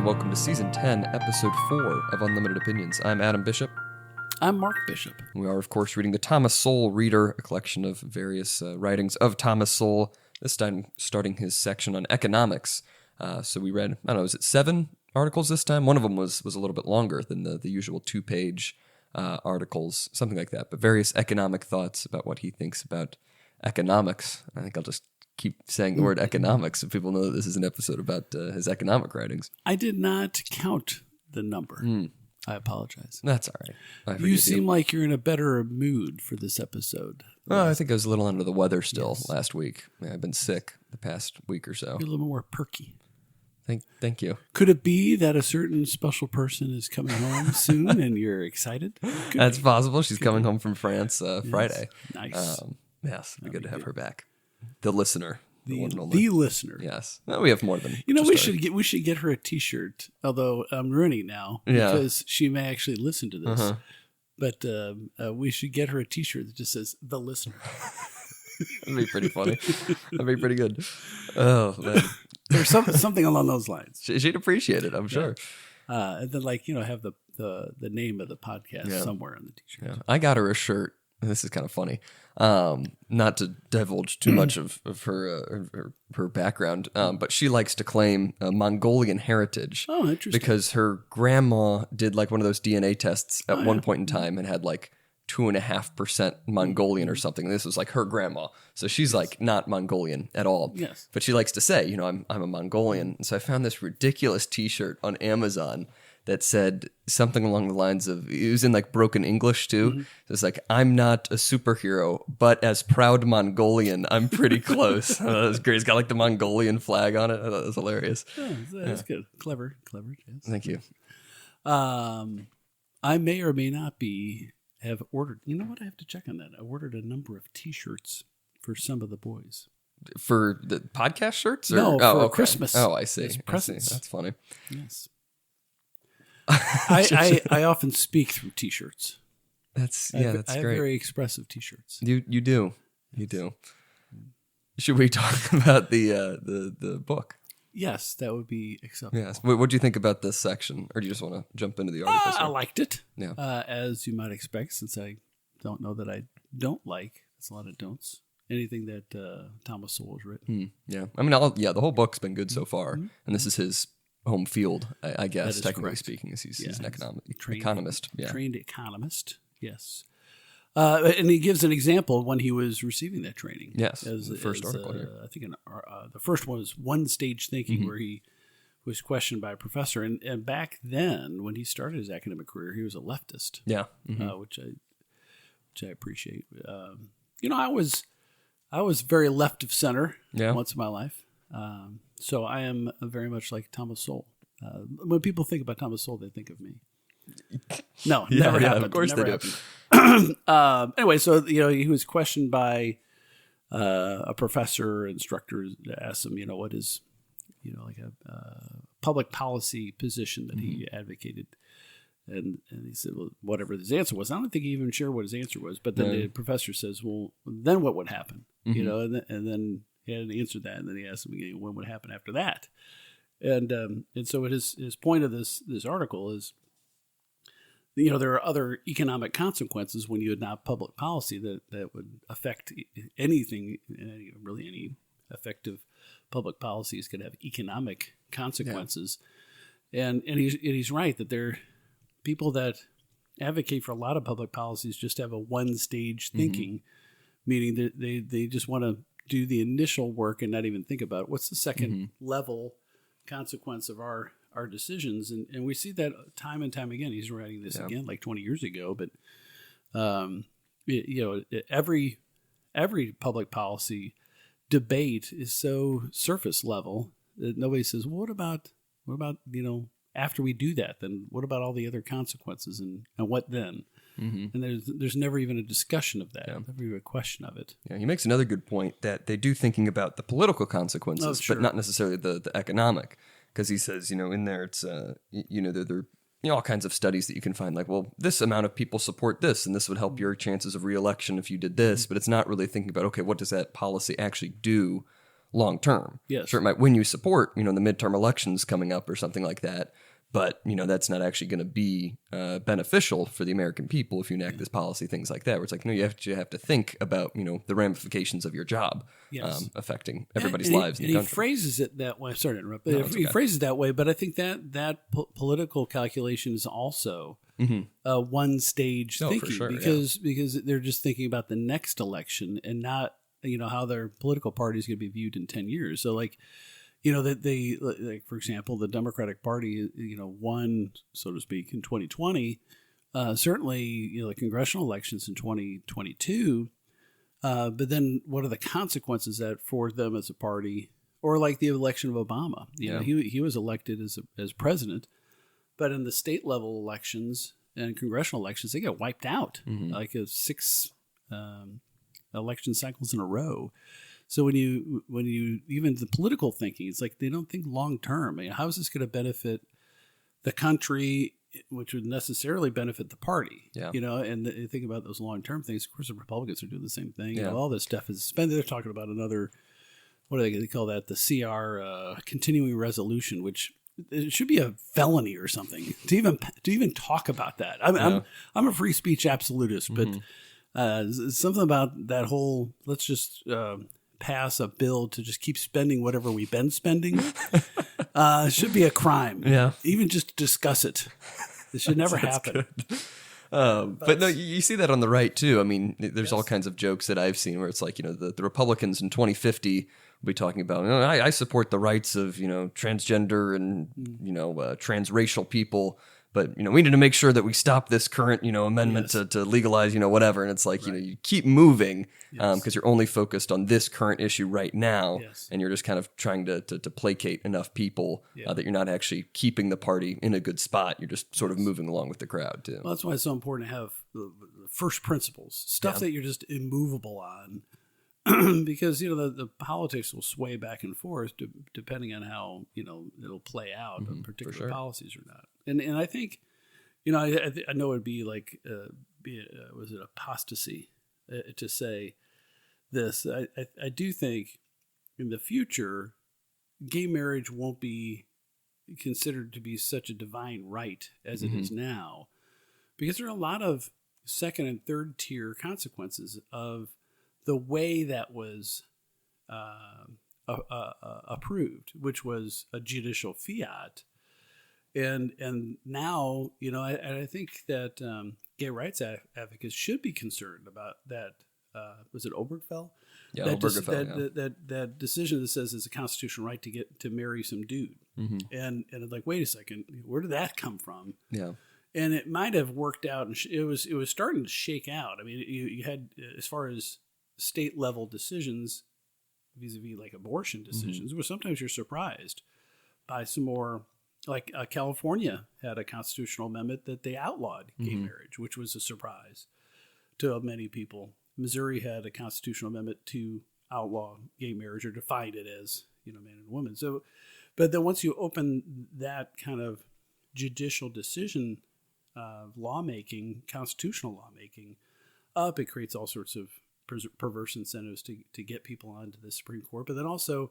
welcome to Season 10, Episode 4 of Unlimited Opinions. I'm Adam Bishop. I'm Mark Bishop. We are, of course, reading the Thomas Sowell Reader, a collection of various writings of Thomas Sowell, this time starting his section on economics. So we read, I don't know, is it 7 articles this time? One of them was a little bit longer than the usual 2-page articles, something like that, but various economic thoughts about what he thinks about economics. I think I'll just keep saying the word economics so people know that this is an episode about his economic writings. I did not count the number. I apologize. That's all right. You seem like you're in a better mood for this episode. I think I was a little under the weather still last week. Yeah, I've been sick the past week or so. You're a little more perky. Thank you. Could it be that a certain special person is coming home soon and you're excited? That's possible. She's coming home from France Friday. Nice. Yes, it'd be good to have her back. The listener. The listener. Yes. Well, we have more than we should get her a T-shirt. Although I'm ruining now because she may actually listen to this. But we should get her a T-shirt that just says "The Listener." That'd be pretty funny. That'd be pretty good. Oh man, there's something along those lines. She'd appreciate it, I'm sure. And then, have the name of the podcast somewhere on the T-shirt. Yeah. I got her a shirt. This is kind of funny. Not to divulge too much of her background, but she likes to claim a Mongolian heritage. Oh, interesting. Because her grandma did like one of those DNA tests at one point in time and had like 2.5% Mongolian or something. This was like her grandma. So she's like not Mongolian at all. Yes. But she likes to say, I'm a Mongolian. And so I found this ridiculous T-shirt on Amazon that said something along the lines of, it was in like broken English too. It's like, I'm not a superhero, but as proud Mongolian, I'm pretty close. That was great. It's got like the Mongolian flag on it. I thought that was hilarious. Oh, that's good. Clever. Yes. Thank you. I may or may not have ordered, you know what? I have to check on that. I ordered a number of T-shirts for some of the boys. For the podcast shirts? Or? No, for Christmas. Oh, I see. Presents. That's funny. Yes. I often speak through T-shirts. That's I great. have very expressive T-shirts. You do. Should we talk about the book? Yes, that would be acceptable. Yes. What do you think about this section, or do you just want to jump into the article? I liked it. Yeah. As you might expect, since I don't know that I don't like. That's a lot of don'ts. Anything that Thomas Sowell has written. Yeah. I mean, the whole book's been good so far, and this is his home field, I guess, technically speaking, as he's an economist. Yeah. Trained economist, yes. And he gives an example when he was receiving that training. Yes, the first article here. I think the first one was one-stage thinking, where he was questioned by a professor. And back then, when he started his academic career, he was a leftist. Yeah, which I appreciate. I was very left of center once in my life. So I am very much like Thomas Sowell. When people think about Thomas Sowell, they think of me. No, never happened. Of course never they do. Anyway, so he was questioned by a professor, instructor, asked him, what is, like a public policy position that he advocated, and he said, well, whatever his answer was. I don't think he even shared what his answer was. But then the professor says, well, then what would happen? And then he hadn't answered that, and then he asked him again, when would happen after that? And so his point of this article is, there are other economic consequences when you adopt public policy that would affect anything. Really, any effective public policies could have economic consequences. Yeah. And he's right that there are people that advocate for a lot of public policies just have a one-stage thinking, meaning that they just want to do the initial work and not even think about what's the second level consequence of our decisions. And we see that time and time again. He's writing this again like 20 years ago, but every public policy debate is so surface level that nobody says, well, what about after we do that, then what about all the other consequences and what then? And there's never even a discussion of that, never even a question of it. Yeah, he makes another good point that they do thinking about the political consequences, but not necessarily the economic. Because he says, in there, it's, there are all kinds of studies that you can find, like, well, this amount of people support this, and this would help your chances of re-election if you did this. But it's not really thinking about, okay, what does that policy actually do long term. Yes. Sure, it might win you support, the midterm elections coming up or something like that. But, that's not actually going to be beneficial for the American people if you enact this policy, things like that, where it's like, no, you have to think about, the ramifications of your job affecting everybody's lives in the country. He phrases it that way. Sorry to interrupt. No, He phrases it that way, but I think that political calculation is also one stage thinking for sure, because they're just thinking about the next election and not, how their political party is going to be viewed in 10 years. So like, that they, like, for example, the Democratic Party, won, so to speak, in 2020. Certainly, the congressional elections in 2022. But then what are the consequences that for them as a party? Or like the election of Obama. He was elected as president, but in the state level elections and congressional elections, they get wiped out like 6 election cycles in a row. So when you even the political thinking, it's like they don't think long term. I mean, how is this going to benefit the country, which would necessarily benefit the party? Yeah. And they think about those long term things. Of course, the Republicans are doing the same thing. Yeah. All this stuff is spent. They're talking about another, what do they call that? The CR continuing resolution, which it should be a felony or something to even talk about that. I'm a free speech absolutist, but something about that whole let's just pass a bill to just keep spending whatever we've been spending should be a crime. Yeah. Even just to discuss it. It should never happen. But no, you see that on the right too. I mean, there's all kinds of jokes that I've seen where it's like, the Republicans in 2050 will be talking about, I support the rights of, transgender and, transracial people. But, we need to make sure that we stop this current, amendment to legalize, whatever. And it's like, you keep moving because you're only focused on this current issue right now. Yes. And you're just kind of trying to placate enough people that you're not actually keeping the party in a good spot. You're just sort of moving along with the crowd, too. Well, that's why it's so important to have the first principles, stuff that you're just immovable on. Because, the politics will sway back and forth depending on how, it'll play out on particular policies or not. And I think, I know it'd be like, was it apostasy to say this? I do think in the future, gay marriage won't be considered to be such a divine right as it is now, because there are a lot of second and third tier consequences of the way that was approved, which was a judicial fiat. And now, I think that gay rights advocates should be concerned about that. Was it Obergefell? Yeah, Obergefell. That decision that says it's a constitutional right to marry some dude. And it's like, wait a second, where did that come from? Yeah. And it might have worked out, and it was starting to shake out. I mean, you had, as far as state level decisions, vis-a-vis like abortion decisions, where sometimes you're surprised by some more. Like California had a constitutional amendment that they outlawed gay marriage, which was a surprise to many people. Missouri had a constitutional amendment to outlaw gay marriage or define it as, man and woman. So, but then once you open that kind of judicial decision, lawmaking, constitutional lawmaking up, it creates all sorts of perverse incentives to get people onto the Supreme Court. But then also,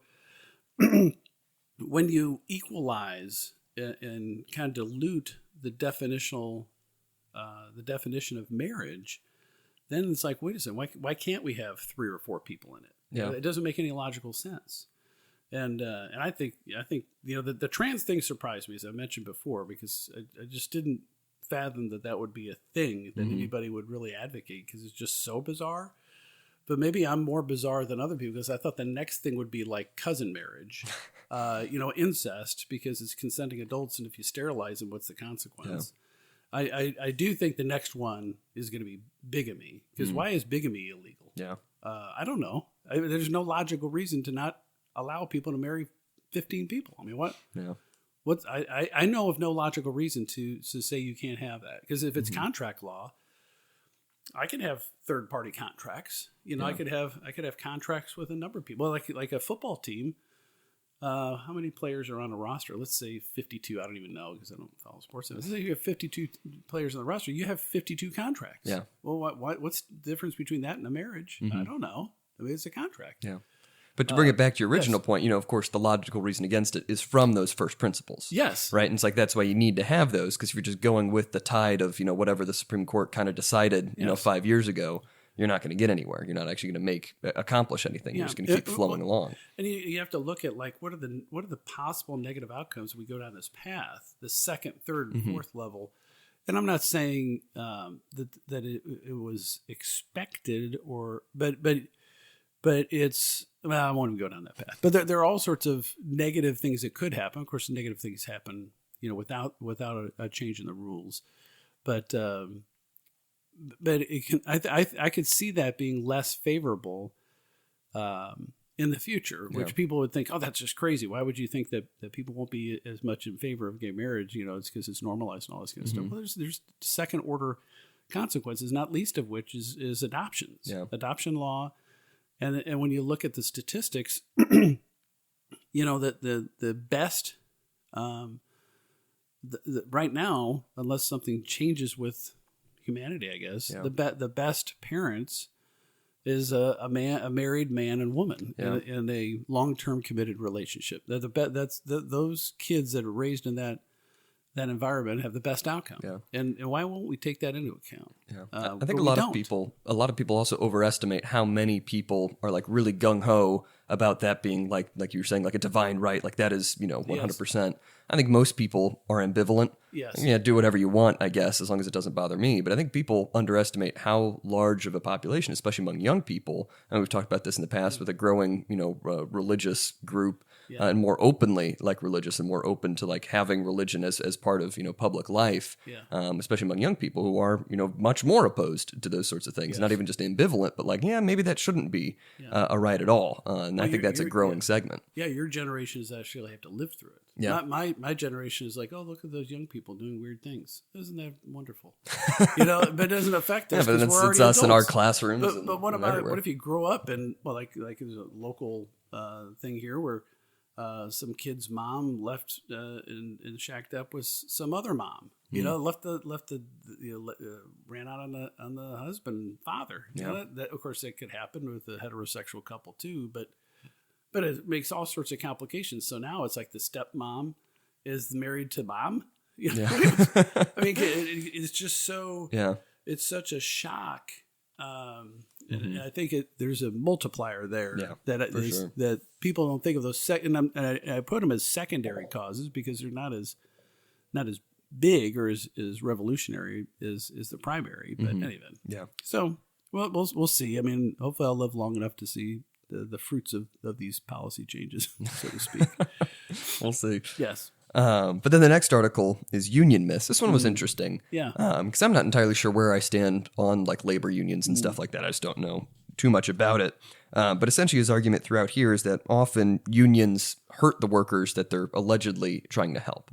when you equalize and kind of dilute the definition of marriage, then it's like, wait a second, why can't we have 3 or 4 people in it? Yeah. It doesn't make any logical sense. And I think the trans thing surprised me, as I mentioned before, because I just didn't fathom that would be a thing that anybody would really advocate, because it's just so bizarre. But maybe I'm more bizarre than other people, because I thought the next thing would be like cousin marriage, incest, because it's consenting adults, and if you sterilize them, what's the consequence? Yeah. I do think the next one is going to be bigamy, because why is bigamy illegal? Yeah, I don't know. There's no logical reason to not allow people to marry 15 people. I mean, what? Yeah. I know of no logical reason to say you can't have that, because if it's contract law, I can have third party contracts. I could have contracts with a number of people, like a football team. How many players are on a roster? Let's say 52. I don't even know, because I don't follow sports. Let's say you have 52 players on the roster. You have 52 contracts. Yeah. Well, what's the difference between that and a marriage? I don't know. I mean, it's a contract. Yeah. But to bring it back to your original point, of course, the logical reason against it is from those first principles. Yes. Right? And it's like that's why you need to have those, because if you're just going with the tide of, whatever the Supreme Court kind of decided, 5 years ago, you're not going to get anywhere. You're not actually going to accomplish anything. You're just going to keep flowing along. And you have to look at what are the possible negative outcomes if we go down this path, the second, third, and fourth level. And I'm not saying that it was expected, but it's, I won't even go down that path. But there are all sorts of negative things that could happen. Of course, the negative things happen, without a change in the rules. But it can, I could see that being less favorable in the future, which people would think, oh, that's just crazy. Why would you think that people won't be as much in favor of gay marriage? It's because it's normalized and all this kind of stuff. Well, there's second order consequences, not least of which is adoptions, adoption law. And when you look at the statistics, that the best, right now, unless something changes with humanity, I guess, the best parents is a married man and woman in a long-term committed relationship. Those kids that are raised in that environment have the best outcome. Yeah. And why won't we take that into account? Yeah. I think a lot of people also overestimate how many people are like really gung-ho about that being like you were saying, like a divine right. Like that is, 100%. Yes. I think most people are ambivalent. Yes. Yeah, do whatever you want, I guess, as long as it doesn't bother me. But I think people underestimate how large of a population, especially among young people, and we've talked about this in the past with a growing, religious group, and more openly like religious and more open to like having religion as part of, public life, especially among young people who are, much more opposed to those sorts of things. Yes. Not even just ambivalent, but like, maybe that shouldn't be a right at all. And I think that's a growing segment. Yeah, your generation is actually have to live through it. Yeah. My generation is like, oh, look at those young people doing weird things. Isn't that wonderful? But it doesn't affect us. Yeah, but it's us adults. In our classrooms. But what about what if you grow up in like there's a local thing here where some kid's mom left and shacked up with some other mom. Ran out on the husband father. That of course that could happen with a heterosexual couple too, but it makes all sorts of complications. So now it's like the stepmom is married to mom. I mean, it's just so. Yeah. It's such a shock. And I think there's a multiplier there that people don't think of those. And I put them as secondary causes because they're not as big or as revolutionary as the primary. But anyway, So we'll see. I mean, hopefully I'll live long enough to see the fruits of these policy changes, so to speak. We'll see. Yes. But then the next article is union myths. This one was interesting. Yeah. Because I'm not entirely sure where I stand on like labor unions and stuff like that. I just don't know too much about it. But essentially his argument throughout here is that often unions hurt the workers that they're allegedly trying to help.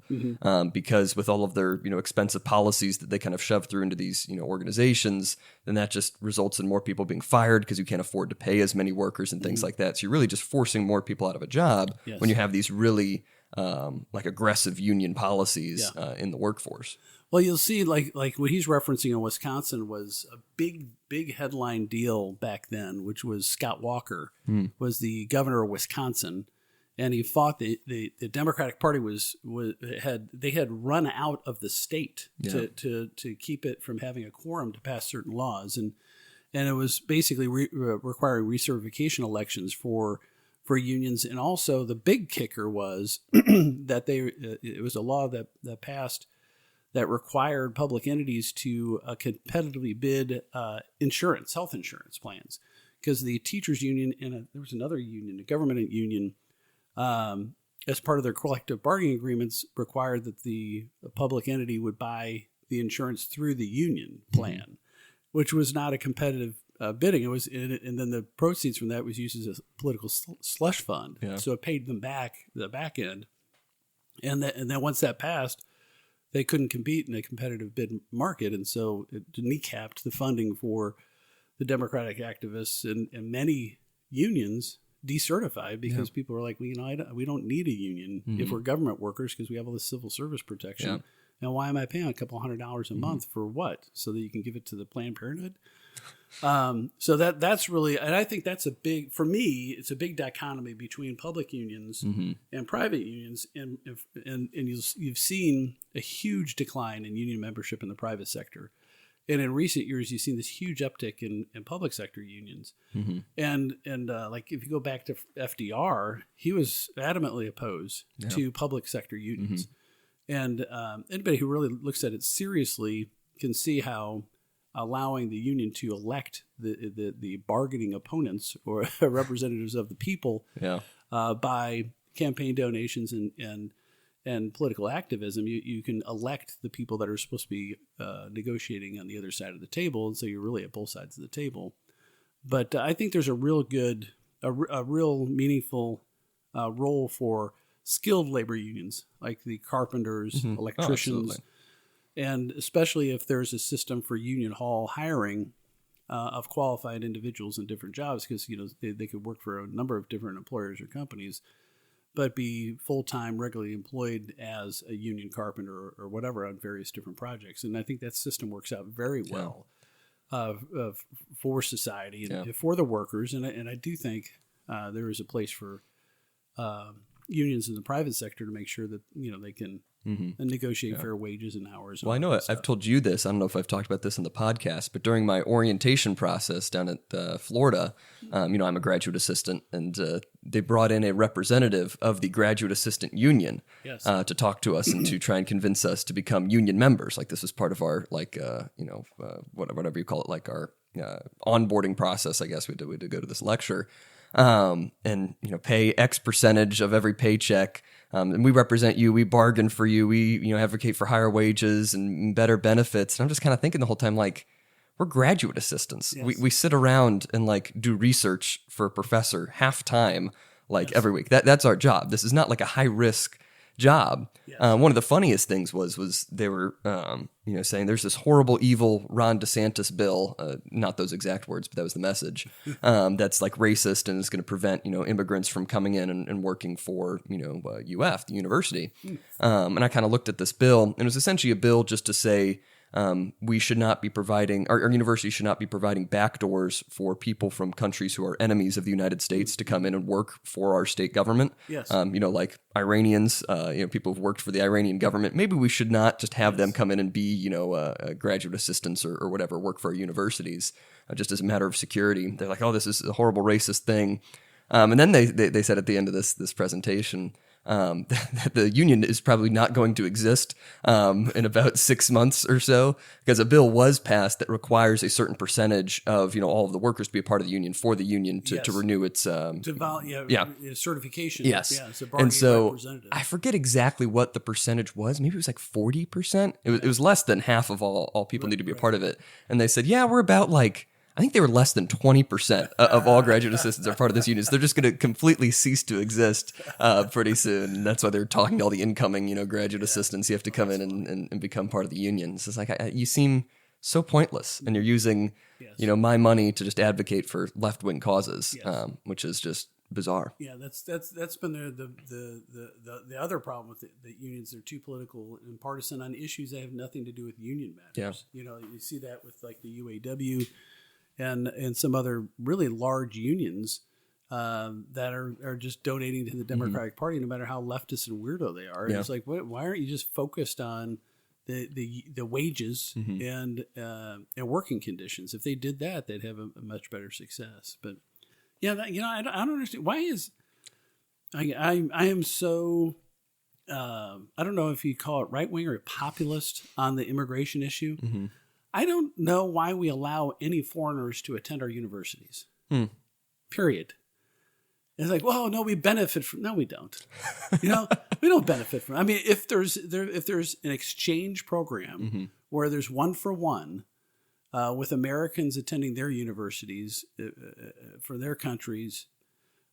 Because with all of their, expensive policies that they kind of shove through into these, organizations, then that just results in more people being fired because you can't afford to pay as many workers and things like that. So you're really just forcing more people out of a job when you have these really like aggressive union policies in the workforce. Well, you'll see, like what he's referencing in Wisconsin was a big headline deal back then, which was Scott Walker was the governor of Wisconsin, and he fought the Democratic Party had run out of the state to keep it from having a quorum to pass certain laws, and it was basically requiring recertification elections for unions, and also the big kicker was that it was a law that passed that required public entities to competitively bid health insurance plans, because the teachers union and there was another union, a government union, as part of their collective bargaining agreements, required that the public entity would buy the insurance through the union plan, which was not a competitive bidding. It was, and then the proceeds from that was used as a political slush fund. Yeah. So it paid them back the back end, and then once that passed, they couldn't compete in a competitive bid market, and so it kneecapped the funding for the Democratic activists, and many unions decertified because people were like, well, we don't need a union if we're government workers because we have all this civil service protection. Now, why am I paying a couple $100 a month for what? So that you can give it to the Planned Parenthood? So that's really, and I think that's for me, it's a big dichotomy between public unions and private unions. And you've seen a huge decline in union membership in the private sector. And in recent years, you've seen this huge uptick in public sector unions. And like if you go back to FDR, he was adamantly opposed to public sector unions. And anybody who really looks at it seriously can see how allowing the union to elect the bargaining opponents or representatives of the people by campaign donations and political activism, you can elect the people that are supposed to be negotiating on the other side of the table, and so you're really at both sides of the table. But I think there's a real meaningful role for skilled labor unions like the carpenters, electricians, and especially if there's a system for union hall hiring of qualified individuals in different jobs, because they could work for a number of different employers or companies, but be full-time, regularly employed as a union carpenter or whatever on various different projects. And I think that system works out very well for society and for the workers. And I do think there is a place for unions in the private sector to make sure that they can negotiate fair wages and hours. Well, I know I've told you this. I don't know if I've talked about this in the podcast, but during my orientation process down at Florida, I'm a graduate assistant, and they brought in a representative of the graduate assistant union to talk to us and to try and convince us to become union members. Like this was part of our whatever you call it, like our onboarding process. I guess we had to go to this lecture. And pay X percentage of every paycheck. And we represent you. We bargain for you. We advocate for higher wages and better benefits. And I'm just kind of thinking the whole time, like, we're graduate assistants. Yes. We sit around and like do research for a professor half time, every week. That's our job. This is not like a high risk job. Yes. One of the funniest things was they were saying there's this horrible, evil Ron DeSantis bill, not those exact words, but that was the message, that's like racist and is going to prevent immigrants from coming in and working for UF, the university. And I kind of looked at this bill, and it was essentially a bill just to say we should not be providing, our university should not be providing backdoors for people from countries who are enemies of the United States to come in and work for our state government. Yes. Like Iranians, people who've worked for the Iranian government. Maybe we should not just have them come in and be, graduate assistants or whatever, work for our universities, just as a matter of security. They're like, oh, this is a horrible racist thing. And then they said at the end of this presentation, that the union is probably not going to exist in about 6 months or so, because a bill was passed that requires a certain percentage of all of the workers to be a part of the union for the union to renew its certification. Yes, it's a and so I forget exactly what the percentage was. Maybe it was like 40%. It was less than half of all people need to be a part of it. And they said, we're about I think they were less than 20% of all graduate assistants are part of this union. So they're just going to completely cease to exist pretty soon. And that's why they're talking to all the incoming, graduate assistants. You have to come in and become part of the union. So it's like, you seem so pointless, and you're using, my money to just advocate for left-wing causes, which is just bizarre. Yeah, that's been the other problem with the unions. They're too political and partisan on issues that have nothing to do with union matters. Yeah. You see that with like the UAW and some other really large unions that are just donating to the Democratic Party, no matter how leftist and weirdo they are. Yeah. It's like, why aren't you just focused on the wages and working conditions? If they did that, they'd have a much better success. But I don't understand why is I am so I don't know if you call it right wing or populist on the immigration issue. Mm-hmm. I don't know why we allow any foreigners to attend our universities. Period. It's like, well, no, we benefit from. No, we don't. We don't benefit from. I mean, if there's an exchange program where there's 1-for-1 with Americans attending their universities for their countries,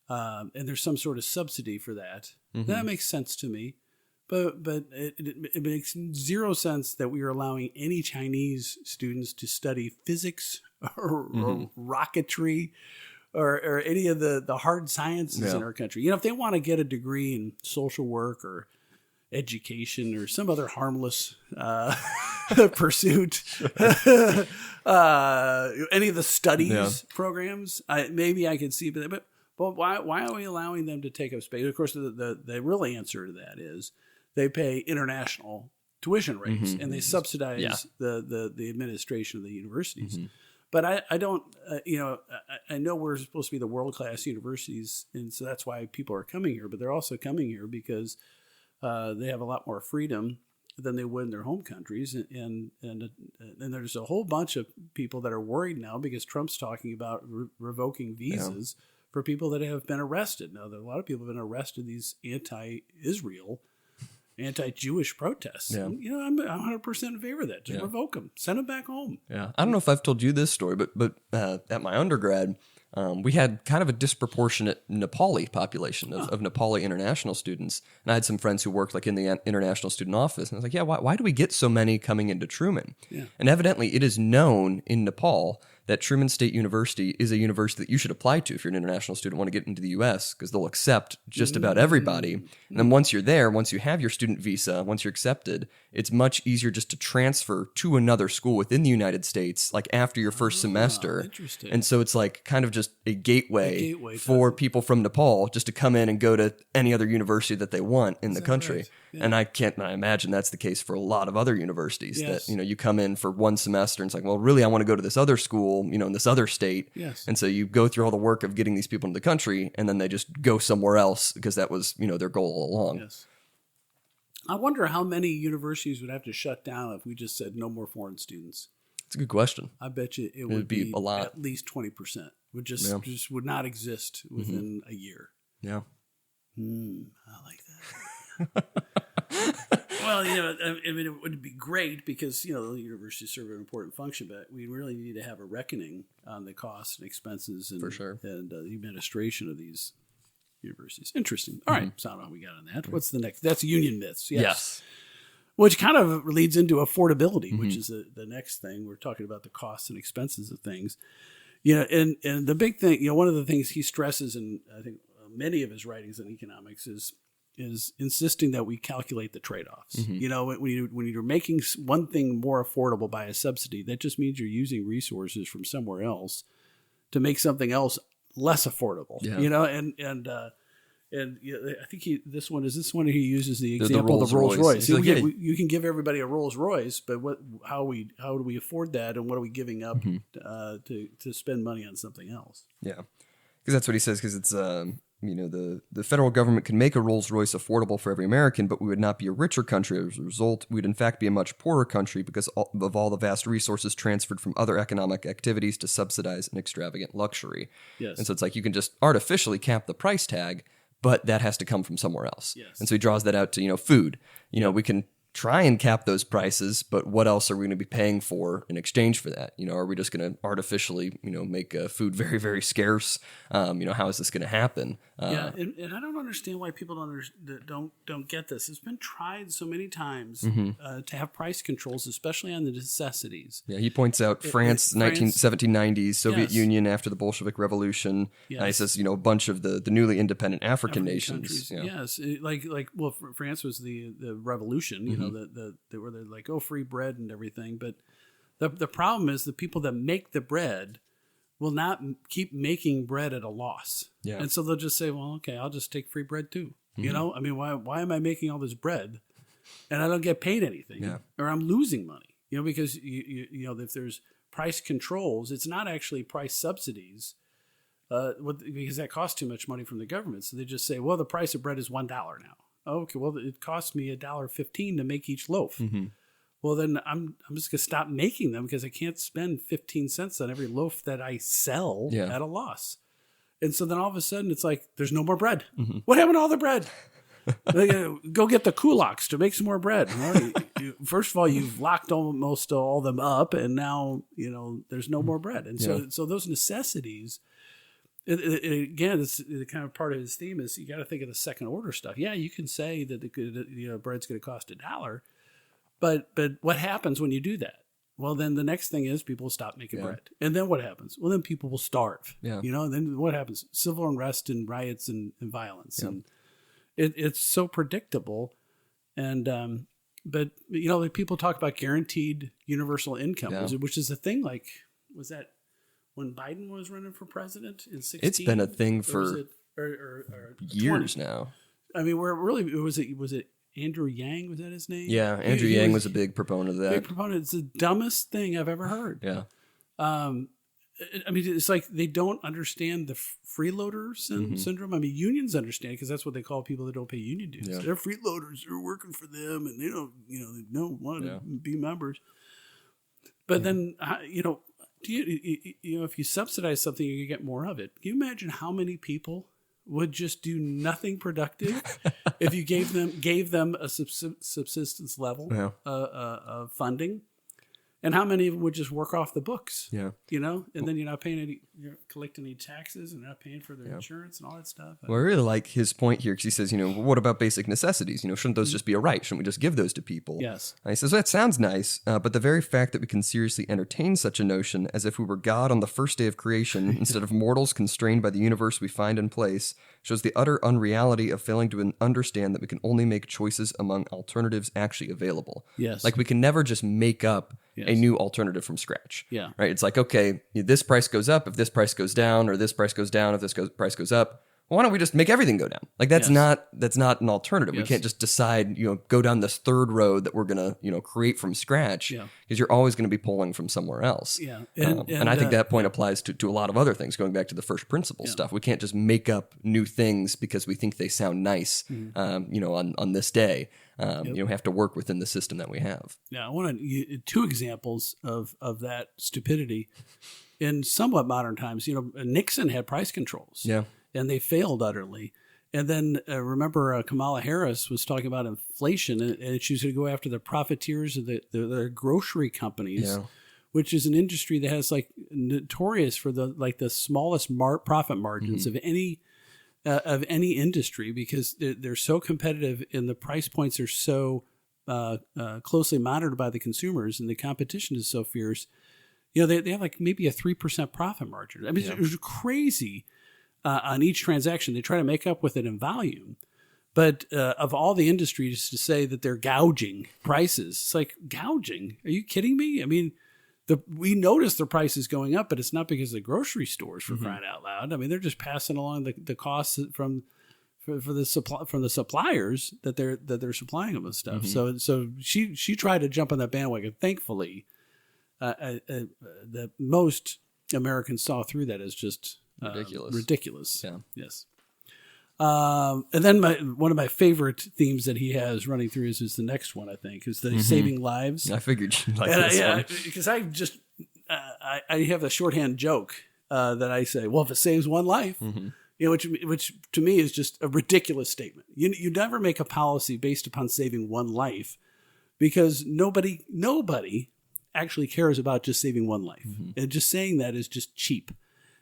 and there's some sort of subsidy for that, that makes sense to me. But it makes zero sense that we are allowing any Chinese students to study physics or rocketry or any of the hard sciences in our country. If they want to get a degree in social work or education or some other harmless pursuit. Any of the studies programs, maybe I could see, but why are we allowing them to take up space? Of course, the real answer to that is they pay international tuition rates and they subsidize the administration of the universities. But I don't, I know we're supposed to be the world-class universities, and so that's why people are coming here. But they're also coming here because they have a lot more freedom than they would in their home countries. And there's a whole bunch of people that are worried now because Trump's talking about revoking visas for people that have been arrested. Now, a lot of people have been arrested, these anti-Israel, anti-Jewish protests. Yeah. And, I'm 100% in favor of that. Just revoke them. Send them back home. Yeah. I don't know if I've told you this story, but at my undergrad, we had kind of a disproportionate Nepali population of Nepali international students. And I had some friends who worked like in the international student office. And I was like, why do we get so many coming into Truman? Yeah. And evidently it is known in Nepal that Truman State University is a university that you should apply to if you're an international student, want to get into the U.S., because they'll accept just about everybody. And then once you're there, once you have your student visa, once you're accepted, it's much easier just to transfer to another school within the United States, like after your first semester. Interesting. And so it's like kind of just a gateway for people from Nepal just to come in and go to any other university that they want in the country. Right? Yeah. And I imagine that's the case for a lot of other universities that, you come in for one semester and it's like, well, really, I want to go to this other school, in this other state. Yes. And so you go through all the work of getting these people into the country and then they just go somewhere else because that was, their goal all along. Yes. I wonder how many universities would have to shut down if we just said no more foreign students. It's a good question. I bet you it would be a lot. At least 20%. Would just would not exist within a year. Yeah. I like that. Well, it would be great because, the universities serve an important function, but we really need to have a reckoning on the costs and expenses and, and the administration of these universities. Interesting. All right. So I don't know how we got on that. What's the next? That's union myths. Yes. Which kind of leads into affordability, which is the next thing. We're talking about the costs and expenses of things. And the big thing, one of the things he stresses in, I think, many of his writings on economics is insisting that we calculate the trade-offs. When you're making one thing more affordable by a subsidy, that just means you're using resources from somewhere else to make something else less affordable. Yeah. I think this one he uses the example of the Rolls Royce. You can give everybody a Rolls Royce, but how do we afford that, and what are we giving up to spend money on something else? Yeah, because that's what he says. Because it's the federal government can make a Rolls Royce affordable for every American, but we would not be a richer country as a result. We'd in fact be a much poorer country because of all the vast resources transferred from other economic activities to subsidize an extravagant luxury. Yes. And so it's like you can just artificially cap the price tag, but that has to come from somewhere else. Yes. And so he draws that out to, food. We can try and cap those prices, but what else are we going to be paying for in exchange for that? Are we just going to artificially, make food very, very scarce? How is this going to happen? And I don't understand why people don't get this. It's been tried so many times to have price controls, especially on the necessities. Yeah, he points out France, 1790s, Soviet Union after the Bolshevik Revolution. Yes. He says, a bunch of the newly independent African nations. Yes, France was the revolution, they were like, free bread and everything. But the problem is the people that make the bread will not keep making bread at a loss. Yeah. And so they'll just say, well, okay, I'll just take free bread too. Why am I making all this bread and I don't get paid anything or I'm losing money? Because if there's price controls, it's not actually price subsidies because that costs too much money from the government. So they just say, well, the price of bread is $1 now. Okay, well, it costs me $1.15 to make each loaf. Well, then I'm just going to stop making them because I can't spend 15 cents on every loaf that I sell at a loss. And so then all of a sudden it's like, there's no more bread. What happened to all the bread? Go get the kulaks to make some more bread. Well, first of all, you've locked almost all them up, and now, there's no more bread. And so those necessities, again, it's the kind of part of his theme is you got to think of the second order stuff. Yeah, you can say that bread's going to cost $1. But what happens when you do that? Well, then the next thing is people will stop making bread. And then what happens? Well, then people will starve. Yeah. And then what happens? Civil unrest and riots and violence. Yeah. And it's so predictable. But like people talk about guaranteed universal income, which is a thing. Like, was that when Biden was running for president in 2016? It's been a thing for years 20? now. I mean, where really was it Andrew Yang? Was that his name? Yeah, Andrew Yang was a big proponent of that. Big proponent. It's the dumbest thing I've ever heard. Yeah. I mean, it's like they don't understand the freeloader syndrome. I mean, unions understand because that's what they call people that don't pay union dues. Yeah. They're freeloaders. They're working for them, and they don't want to be members. But then, if you subsidize something, you get more of it. Can you imagine how many people would just do nothing productive if you gave them a subsistence level of funding? And how many of them would just work off the books? Yeah. And then you're not paying you're collecting any taxes and not paying for their insurance and all that stuff. Well, I really like his point here because he says, what about basic necessities? Shouldn't those just be a right? Shouldn't we just give those to people? Yes. And he says, that sounds nice, but the very fact that we can seriously entertain such a notion as if we were God on the first day of creation instead of mortals constrained by the universe we find in place shows the utter unreality of failing to understand that we can only make choices among alternatives actually available. Yes. Like we can never just make up a new alternative from scratch. Yeah. Right. It's like, okay, this price goes up if this price goes down, or this price goes down if this price goes up. Well, why don't we just make everything go down? Like that's not an alternative. We can't just decide, go down this third road that we're gonna, create from scratch. Because you're always going to be pulling from somewhere else. Yeah. And I think that point applies to a lot of other things. Going back to the first principle stuff, we can't just make up new things because we think they sound nice. On this day. Have to work within the system that we have. Yeah, I want two examples of that stupidity in somewhat modern times. Nixon had price controls. Yeah. And they failed utterly. And then remember Kamala Harris was talking about inflation, and she was going to go after the profiteers of the grocery companies, which is an industry that has notorious for the smallest profit margins of any industry because they're so competitive and the price points are so closely monitored by the consumers and the competition is so fierce. They have maybe a 3% profit margin. I mean, it was crazy. On each transaction, they try to make up with it in volume. But of all the industries to say that they're gouging prices, it's like gouging. Are you kidding me? I mean, we notice the prices going up, but it's not because of the grocery stores for crying out loud. I mean, they're just passing along the costs from the suppliers that they're supplying them with stuff. So she tried to jump on that bandwagon. Thankfully, that most Americans saw through that as just ridiculous. Yeah. Yes. And then one of my favorite themes that he has running through is the next one, I think, is the saving lives. I figured you'd like this one. Because I just I have a shorthand joke that I say, well, if it saves one life, which to me is just a ridiculous statement. You never make a policy based upon saving one life because nobody actually cares about just saving one life. And just saying that is just cheap.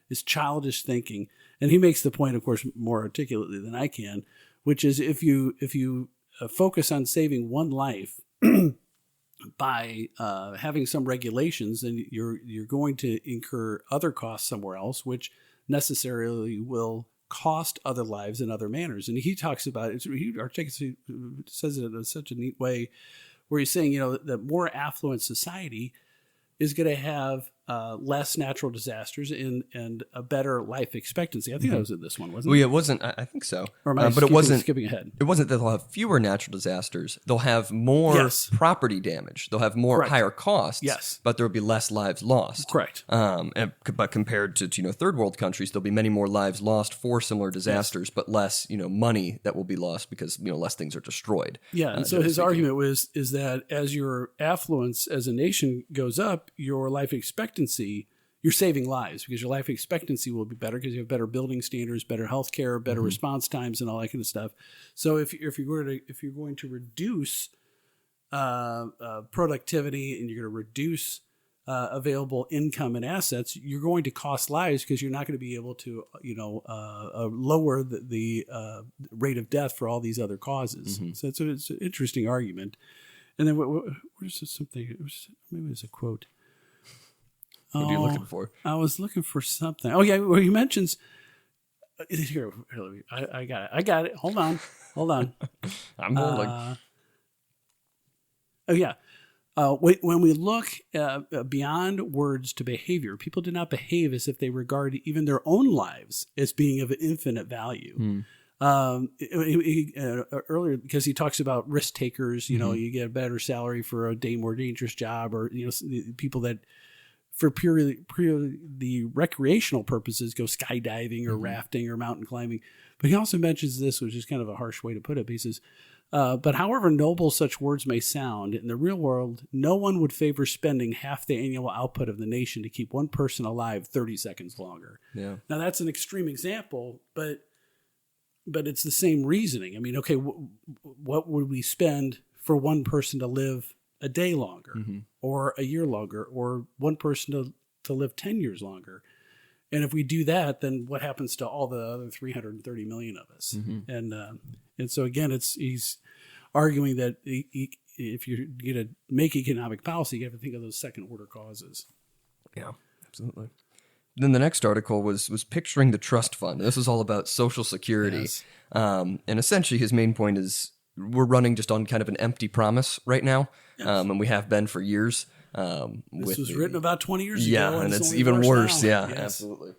It's childish thinking. And he makes the point, of course, more articulately than I can, which is if you focus on saving one life by having some regulations, then you're going to incur other costs somewhere else, which necessarily will cost other lives in other manners. And he talks about it. He says it in such a neat way, where he's saying, that more affluent society is going to have less natural disasters and a better life expectancy. I think that was in this one, wasn't it? Well, yeah, it wasn't. I think so. But it wasn't skipping ahead. It wasn't that they'll have fewer natural disasters. They'll have more property damage. They'll have more higher costs. Yes. But there will be less lives lost. Correct. But compared to third world countries, there'll be many more lives lost for similar disasters, but less money that will be lost because less things are destroyed. Yeah. And so his argument is that as your affluence as a nation goes up, your life expectancy, you're saving lives because your life expectancy will be better because you have better building standards, better healthcare, better response times, and all that kind of stuff. So if you're going to reduce productivity and you're going to reduce available income and assets, you're going to cost lives because you're not going to be able to lower the rate of death for all these other causes. So it's an interesting argument. And then where's something? Maybe it was a quote. What are you looking for? I was looking for something. Oh, yeah, where he mentions... Here, I got it. Hold on. I'm holding. Oh, yeah. When we look beyond words to behavior, people do not behave as if they regard even their own lives as being of infinite value. Earlier, because he talks about risk takers, you get a better salary for a day more dangerous job, or people that for purely the recreational purposes go skydiving or rafting or mountain climbing. But he also mentions this, which is kind of a harsh way to put it. But he says, but however noble such words may sound, in the real world, no one would favor spending half the annual output of the nation to keep one person alive 30 seconds longer. Yeah. Now, that's an extreme example, but it's the same reasoning. I mean, okay, what would we spend for one person to live a day longer or a year longer, or one person to live 10 years longer? And if we do that, then what happens to all the other 330 million of us? And so again, he's arguing that if you're going to make economic policy, you have to think of those second order causes. Yeah, absolutely. Then the next article was picturing the trust fund. This is all about Social Security. Yes. And essentially his main point is we're running just on kind of an empty promise right now. Yes. And we have been for years. This was written about 20 years ago. Yeah, and it's only even worse. now. Yeah, Yes. absolutely.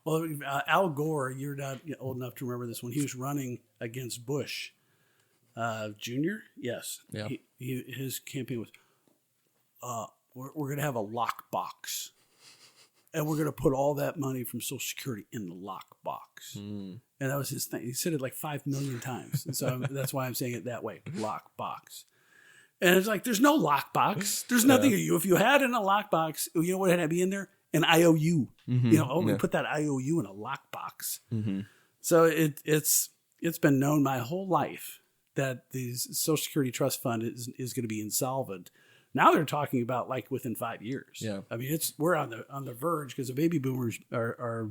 Well, Al Gore, you're not old enough to remember this, when he was running against Bush Jr. Yes. Yeah. His campaign was, we're going to have a lockbox. And we're going to put all that money from Social Security in the lockbox. And that was his thing. He said it like 5 million times. And so that's why I'm saying it that way, lockbox. And it's like, there's no lockbox. There's nothing. If you had in a lockbox, you know what had to be in there? An IOU. We put that IOU in a lockbox. So it's been known my whole life that the Social Security Trust Fund is going to be insolvent. Now they're talking about like within 5 years. Yeah, I mean we're on the verge, because the baby boomers are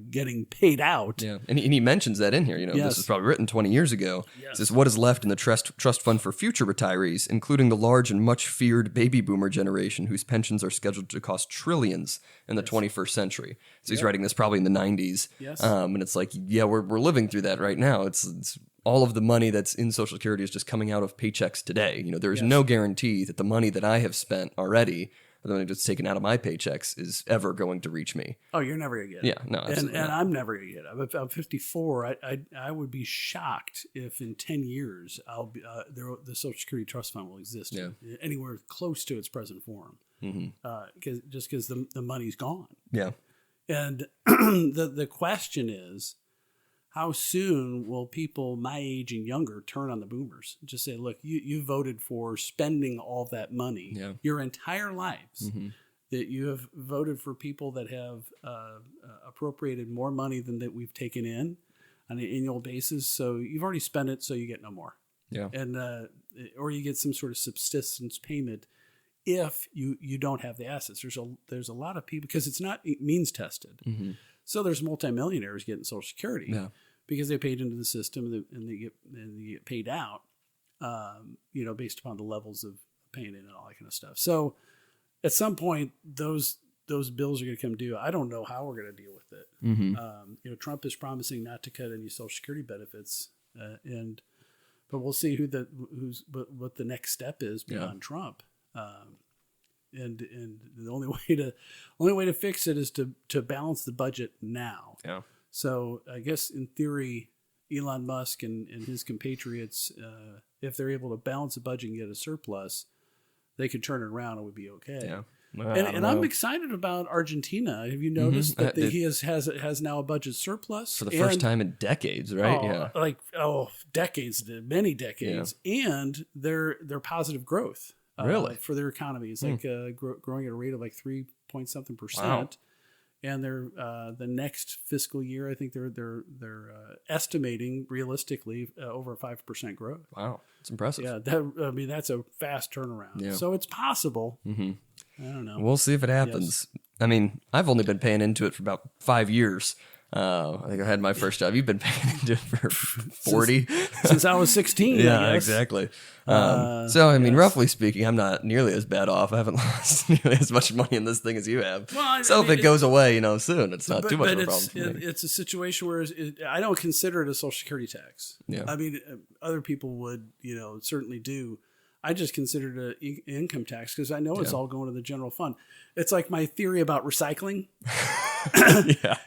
getting paid out. Yeah, and he mentions that in here. This is probably written 20 years ago. Yes. It says, what is left in the trust fund for future retirees, including the large and much feared baby boomer generation, whose pensions are scheduled to cost trillions in the 21st century. So he's writing this probably in the 90s. Yes. And it's like, we're living through that right now. It's all of the money that's in Social Security is just coming out of paychecks today. There is no guarantee that the money that I have spent already, the money that's taken out of my paychecks, is ever going to reach me. Oh, you're never going to get it. Yeah, no, absolutely and I'm never going to get it. I'm 54. I would be shocked if in 10 years the Social Security Trust Fund will exist anywhere close to its present form, because the money's gone. Yeah, and the question is, how soon will people my age and younger turn on the boomers? Just say, look, you voted for spending all that money your entire lives. That you have voted for people that have appropriated more money than that we've taken in on an annual basis. So you've already spent it, so you get no more. Yeah, and or you get some sort of subsistence payment if you don't have the assets. There's a lot of people, because it's not means tested. So there's multimillionaires getting Social Security because they paid into the system and they get paid out, based upon the levels of paying in and all that kind of stuff. So at some point, those bills are going to come due. I don't know how we're going to deal with it. Trump is promising not to cut any Social Security benefits, but we'll see what the next step is beyond Trump. And the only way to fix it is to balance the budget now. Yeah. So I guess in theory, Elon Musk and his compatriots, if they're able to balance the budget and get a surplus, they could turn it around and it would be okay. Yeah. Well, and I'm excited about Argentina. Have you noticed that he has now a budget surplus for the first time in decades, right? Decades, many decades, and their positive growth. Really? For their economy. It's like growing at a rate of like 3% Wow. And they're the next fiscal year, I think they're estimating realistically over 5% growth. Wow, it's impressive. Yeah, that's a fast turnaround. Yeah. So it's possible. I don't know. We'll see if it happens. Yes. I mean, I've only been paying into it for about 5 years. I think I had my first job. You've been paying into it for 40 since I was 16. Yeah, I guess. exactly. So, I mean, roughly speaking, I'm not nearly as bad off. I haven't lost nearly as much money in this thing as you have. Well, so if it goes away, soon, it's not too much of a it's, problem for me. it's a situation where I don't consider it a Social Security tax. Yeah. I mean, other people would, certainly do. I just consider it an income tax because I know it's all going to the general fund. It's like my theory about recycling. Yeah.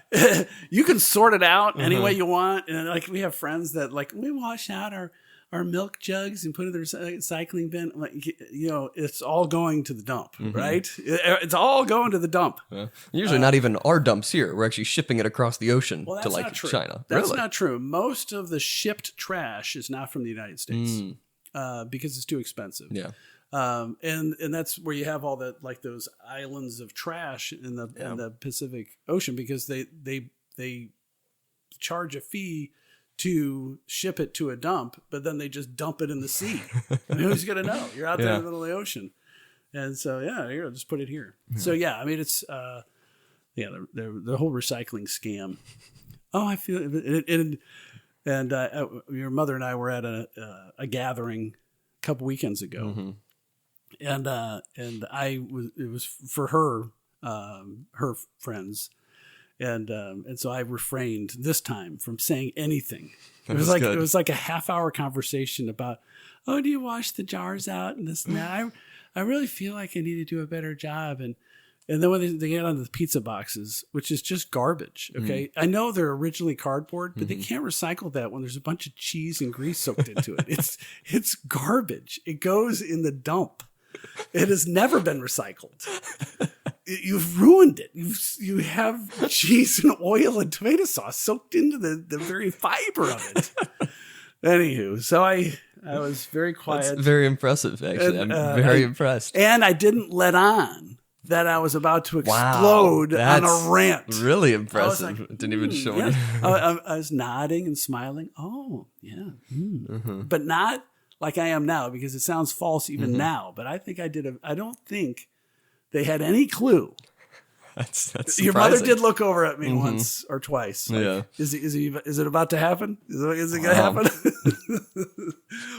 You can sort it out any way you want. And like we have friends that like, we wash out our milk jugs and put it in the recycling bin. Like, it's all going to the dump, right? It's all going to the dump. Usually not even our dumps here. We're actually shipping it across the ocean to like China. That's really? not true. Most of the shipped trash is not from the United States because it's too expensive. Yeah. And that's where you have all that, like those islands of trash in the Pacific Ocean, because they charge a fee to ship it to a dump, but then they just dump it in the sea. I mean, who's gonna know? You're out there in the middle of the ocean, and so here, just put it here. So I mean, it's the whole recycling scam. Oh, I feel it. And your mother and I were at a gathering a couple weekends ago. And it was for her friends. And so I refrained this time from saying anything. It was like a half-hour conversation about, oh, do you wash the jars out and this and that? I really feel like I need to do a better job. And then when they get onto the pizza boxes, which is just garbage, okay? I know they're originally cardboard, but they can't recycle that when there's a bunch of cheese and grease soaked into it. It's garbage. It goes in the dump. It has never been recycled. You've ruined it. You have cheese and oil and tomato sauce soaked into the very fiber of it. Anywho, so I was very quiet. That's very impressive, actually. I'm very impressed. And I didn't let on that I was about to explode on a rant. Really impressive. Like, didn't even show me. I was nodding and smiling. Oh, yeah. But not like I am now, because it sounds false even now. But I think I don't think they had any clue. That's surprising. Your mother did look over at me once or twice. Like, is it about to happen? Is it going to happen?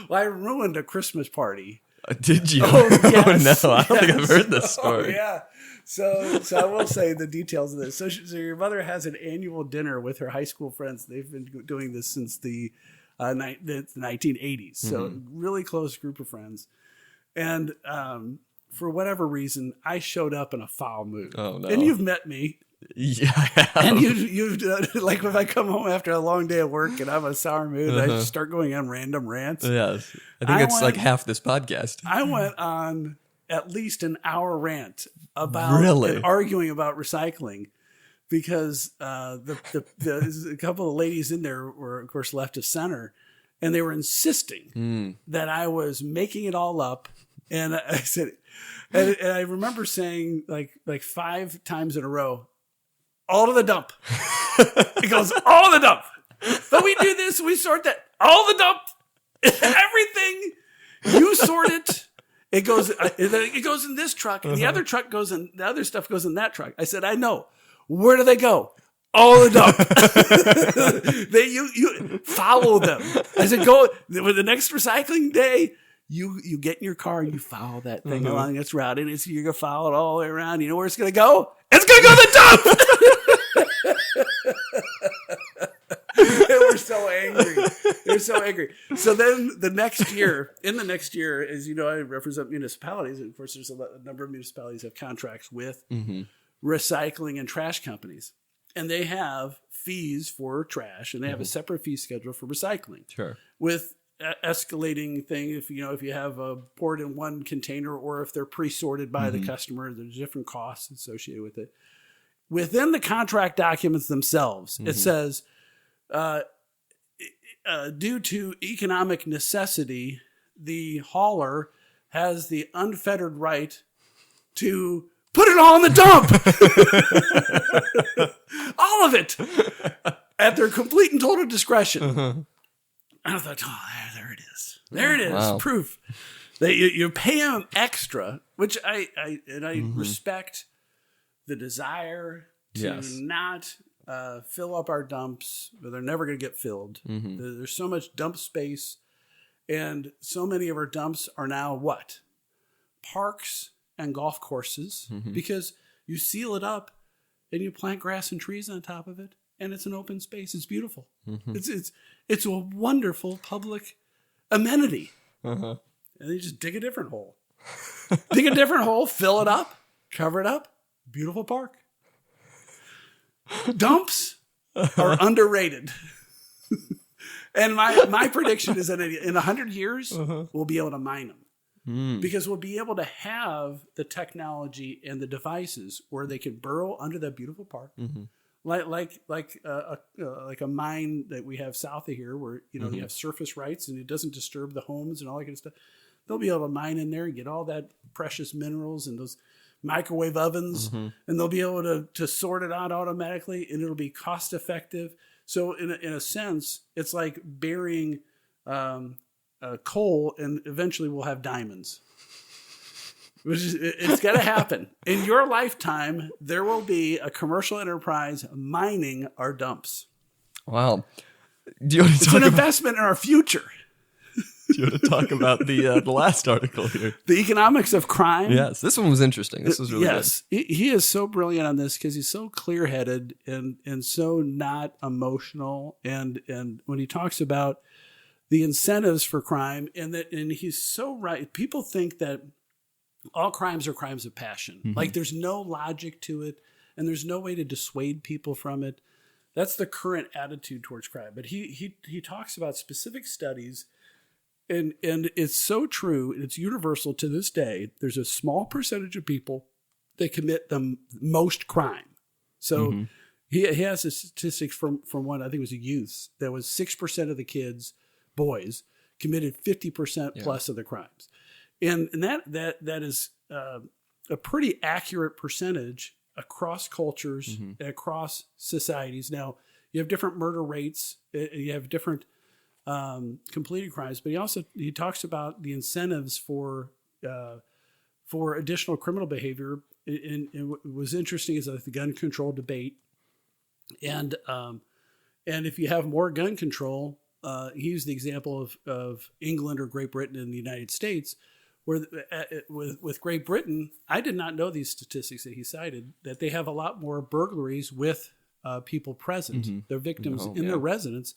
Well, I ruined a Christmas party. Did you? Oh, yes, no, I don't think I've heard this story. Oh, yeah. So I will say the details of this. So your mother has an annual dinner with her high school friends. They've been doing this since the 1980s. So really close group of friends. And for whatever reason, I showed up in a foul mood. Oh, no. And you've met me. Yeah, I have. And you've like if I come home after a long day of work and I'm in a sour mood, I just start going on random rants. Yes, I think it's like half this podcast. I went on at least an hour rant about and arguing about recycling, because a couple of ladies in there were, of course, left of center, and they were insisting that I was making it all up. And I said, and I remember saying like 5 times in a row, all to the dump. It goes, all to the dump. But we do this, we sort that, all the dump. Everything, you sort it. It goes in this truck, and the other truck goes in, the other stuff goes in that truck. I said, I know. Where do they go? All the dump. You follow them. I said, go with the next recycling day. You get in your car and you follow that thing along its route, and you're gonna follow it all the way around. You know where it's gonna go? It's gonna go to the dump. They were so angry. They were so angry. So then the next year, as you know, I represent municipalities, and of course, there's a number of municipalities have contracts with recycling and trash companies, and they have fees for trash, and they have a separate fee schedule for recycling. Sure. With escalating thing, if you have poured in one container, or if they're pre-sorted by the customer, there's different costs associated with it. Within the contract documents themselves, it says, due to economic necessity, the hauler has the unfettered right to put it all in the dump. All of it at their complete and total discretion. And I thought, oh, there it is. There it is. Wow. Proof that you pay them extra, which I respect the desire to not fill up our dumps, but they're never going to get filled. There's so much dump space, and so many of our dumps are now what? Parks and golf courses, because you seal it up and you plant grass and trees on top of it, and it's an open space. It's beautiful. It's a wonderful public amenity. And you just dig a different hole. Dig a different hole, fill it up, cover it up, beautiful park. Dumps are underrated. And my prediction is that in 100 years, we'll be able to mine them. Because we'll be able to have the technology and the devices where they can burrow under that beautiful park. Like a mine that we have south of here where, you have surface rights and it doesn't disturb the homes and all that kind of stuff. They'll be able to mine in there and get all that precious minerals and those microwave ovens, and they'll be able to sort it out automatically, and it'll be cost effective. So in a sense, it's like burying coal, and eventually we'll have diamonds. It's got to happen. In your lifetime, there will be a commercial enterprise mining our dumps. Wow. Do you want to it's an investment in our future. Do you want to talk about the last article here? The economics of crime. Yes, this one was interesting. This was really good. He is so brilliant on this because he's so clear-headed and so not emotional. And when he talks about the incentives for crime, and he's so right. People think that all crimes are crimes of passion. Like there's no logic to it, and there's no way to dissuade people from it. That's the current attitude towards crime. But he talks about specific studies. And it's so true, and it's universal to this day. There's a small percentage of people that commit the most crime. So he has a statistic from one, I think it was a youth, that was 6% of the kids, boys, committed 50% plus of the crimes. And that is a pretty accurate percentage across cultures and across societies. Now, you have different murder rates, you have different completed crimes, but he talks about the incentives for additional criminal behavior. And what was interesting is the gun control debate, and if you have more gun control, he used the example of England or Great Britain and the United States, where with Great Britain, I did not know these statistics that he cited, that they have a lot more burglaries with people present, their victims in their residence.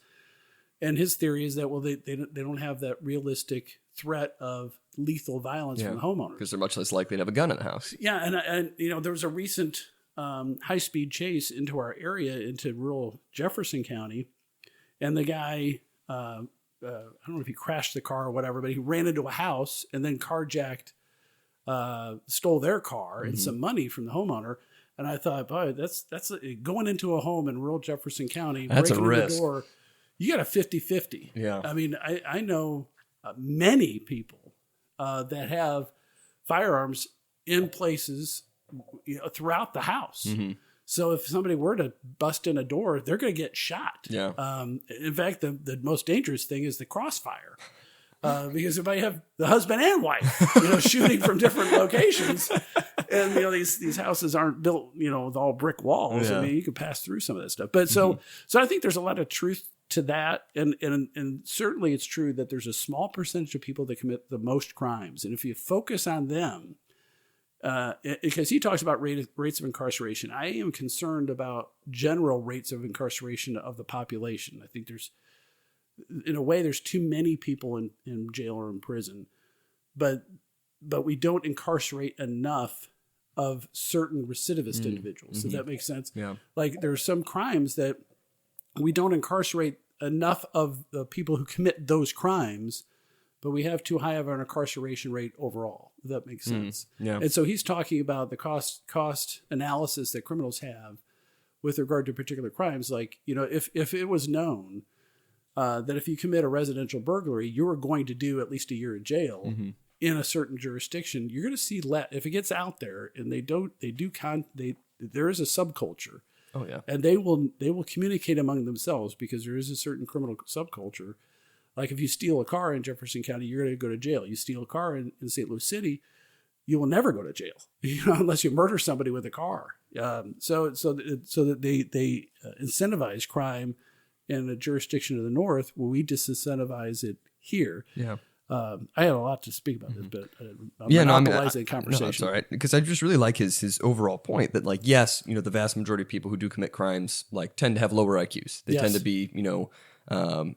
And his theory is that, they don't have that realistic threat of lethal violence from the homeowners. Because they're much less likely to have a gun in the house. Yeah, and there was a recent high-speed chase into our area, into rural Jefferson County, and the guy, I don't know if he crashed the car or whatever, but he ran into a house and then carjacked, stole their car and some money from the homeowner. And I thought, boy, that's going into a home in rural Jefferson County, that's breaking a in risk. the door. You got a 50-50. Yeah. I mean, I know many people that have firearms in places throughout the house. So if somebody were to bust in a door, they're going to get shot. Yeah. In fact, the most dangerous thing is the crossfire. Because if I have the husband and wife, shooting from different locations, and these houses aren't built, with all brick walls. Yeah. I mean, you could pass through some of that stuff. But so I think there's a lot of truth to that, and certainly it's true that there's a small percentage of people that commit the most crimes, and if you focus on them, because he talks about rates of incarceration, I am concerned about general rates of incarceration of the population. I think in a way, there's too many people in jail or in prison, but we don't incarcerate enough of certain recidivist individuals. Does that make sense? Yeah. Like there are some crimes that we don't incarcerate enough of the people who commit those crimes, but we have too high of an incarceration rate overall. If that makes sense. Yeah. And so he's talking about the cost analysis that criminals have with regard to particular crimes. Like, if it was known that if you commit a residential burglary, you are going to do at least a year in jail in a certain jurisdiction, you're going to see if it gets out there, and there is a subculture. Oh yeah, and they will communicate among themselves, because there is a certain criminal subculture. Like if you steal a car in Jefferson County, you're going to go to jail. You steal a car in St. Louis City, you will never go to jail, unless you murder somebody with a car. So that they incentivize crime in a jurisdiction of the North, where we disincentivize it here. Yeah. I had a lot to speak about this, but I'm No, monopolizing the conversation. it's all right, because I just really like his overall point that, like, yes, the vast majority of people who do commit crimes like tend to have lower IQs. They tend to be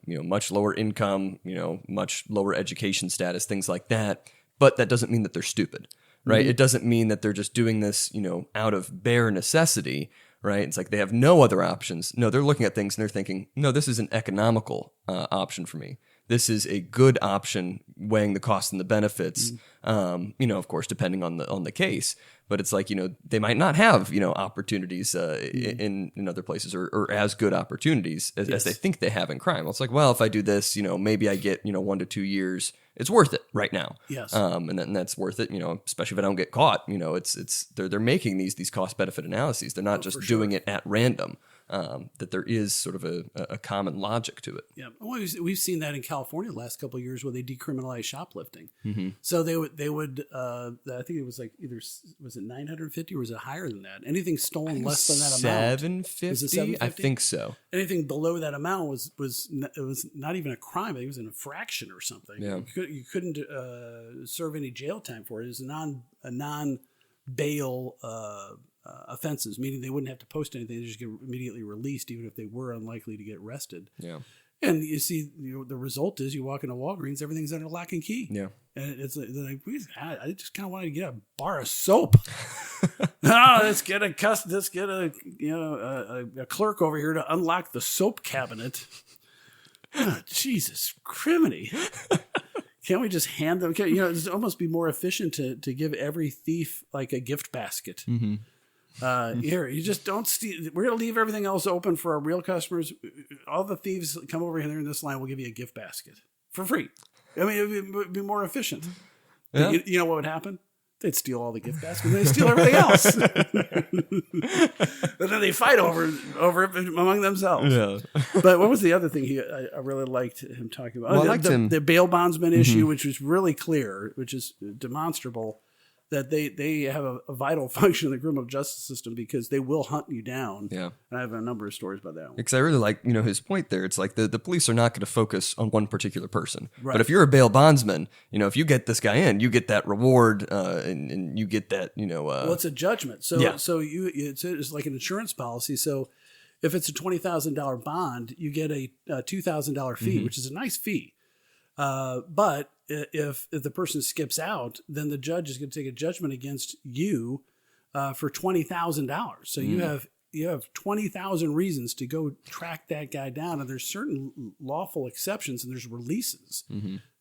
much lower income, much lower education status, things like that. But that doesn't mean that they're stupid, right? It doesn't mean that they're just doing this, out of bare necessity, right? It's like they have no other options. No, they're looking at things and they're thinking, no, this is an economical option for me. This is a good option, weighing the costs and the benefits. Of course, depending on the case. But it's like, they might not have, opportunities in other places, or as good opportunities as they think they have in crime. Well, it's like, well, if I do this, maybe I get 1 to 2 years. It's worth it right now. Yes. And that's worth it, especially if I don't get caught. They're making these cost benefit analyses. They're not just doing it at random. That there is sort of a common logic to it. Yeah, we've seen that in California the last couple of years, where they decriminalized shoplifting. So they would I think it was like was it 950 or was it higher than that? Anything stolen less than that amount, 750. I think so. Anything below that amount was not even a crime. It was an infraction or something. Yeah. You couldn't serve any jail time for it. It was a non bail offenses, meaning they wouldn't have to post anything; they just get immediately released, even if they were unlikely to get arrested. Yeah. And you see, the result is you walk into Walgreens, everything's under lock and key. Yeah. And it's like, I just kind of wanted to get a bar of soap. Let's get a clerk over here to unlock the soap cabinet. Oh, Jesus criminy. Can't we just hand them? It'd almost be more efficient to give every thief like a gift basket. Here, you just don't steal. We're going to leave everything else open for our real customers. All the thieves come over here in this line, we'll give you a gift basket for free. I mean, it would be more efficient. Yeah. You know what would happen? They'd steal all the gift baskets and they'd steal everything else. And then they fight over it among themselves. Yeah. But what was the other thing I really liked him talking about? Well, I liked him. The bail bondsman issue, which was really clear, which is demonstrable, that they have a vital function in the criminal justice system, because they will hunt you down. Yeah. And I have a number of stories about that one. Because I really like, his point there. It's like the police are not going to focus on one particular person. Right. But if you're a bail bondsman, if you get this guy in, you get that reward, and you get that, well, it's a judgment. So Yeah. so it's like an insurance policy. So if it's a $20,000 bond, you get a $2,000 fee, which is a nice fee. But if the person skips out, then the judge is going to take a judgment against you for $20,000. So you have 20,000 reasons to go track that guy down, and there's certain lawful exceptions, and there's releases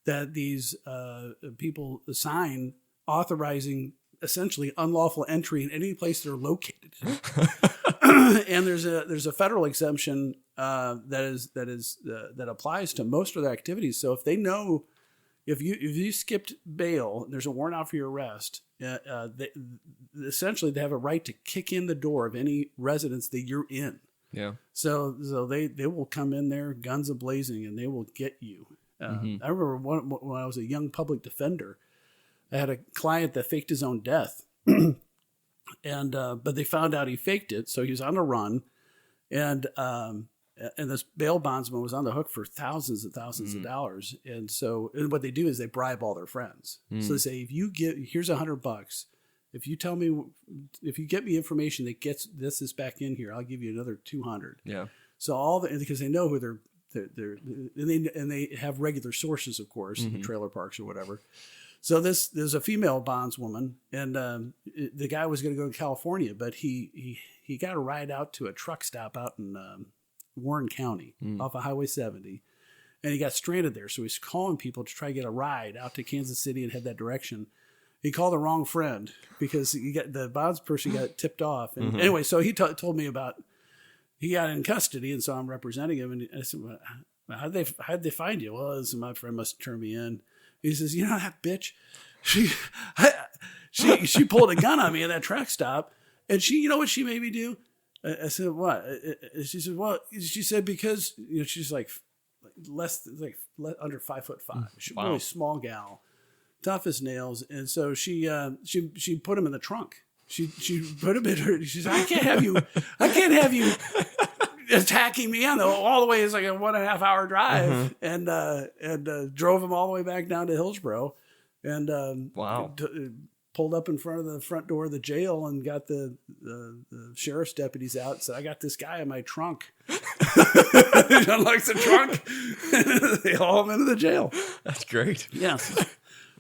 that these people sign authorizing essentially unlawful entry in any place they're located. And there's a federal exemption that applies to most of their activities. So if they know if you skipped bail, there's a warrant out for your arrest. Essentially, they have a right to kick in the door of any residence that you're in. Yeah. So they will come in there, guns a-blazing, and they will get you. I remember when I was a young public defender, I had a client that faked his own death, and but they found out he faked it, so he was on the run, and this bail bondsman was on the hook for thousands and thousands of dollars. And what they do is they bribe all their friends. So they say, here's $100. If you get me information that gets this back in here, I'll give you another 200. Yeah. So because they know who and they have regular sources, of course, the trailer parks or whatever. So there's a female bondswoman, and the guy was going to go to California, but he got a ride out to a truck stop out in Warren County off of Highway 70, and he got stranded there. So he's calling people to try to get a ride out to Kansas City and head that direction. He called the wrong friend because the bonds person got tipped off. And anyway, so he told me about he got in custody, and so I'm representing him. And I said, well, how'd they find you? Well, my friend must turn me in. He says, that bitch, she pulled a gun on me at that truck stop, and you know what she made me do? I said, what? She said, well, she said, because she's like under 5'5". She's a really small gal, tough as nails, and so she put him in the trunk. she put him in her. She said, I can't have you attacking me on all the way. It's like a 1.5 hour drive, and drove him all the way back down to Hillsborough, and Wow. Pulled up in front of the front door of the jail and got the sheriff's deputies out and said, I got this guy in my trunk. He unlocks the trunk. They haul him into the jail. That's great. Yes.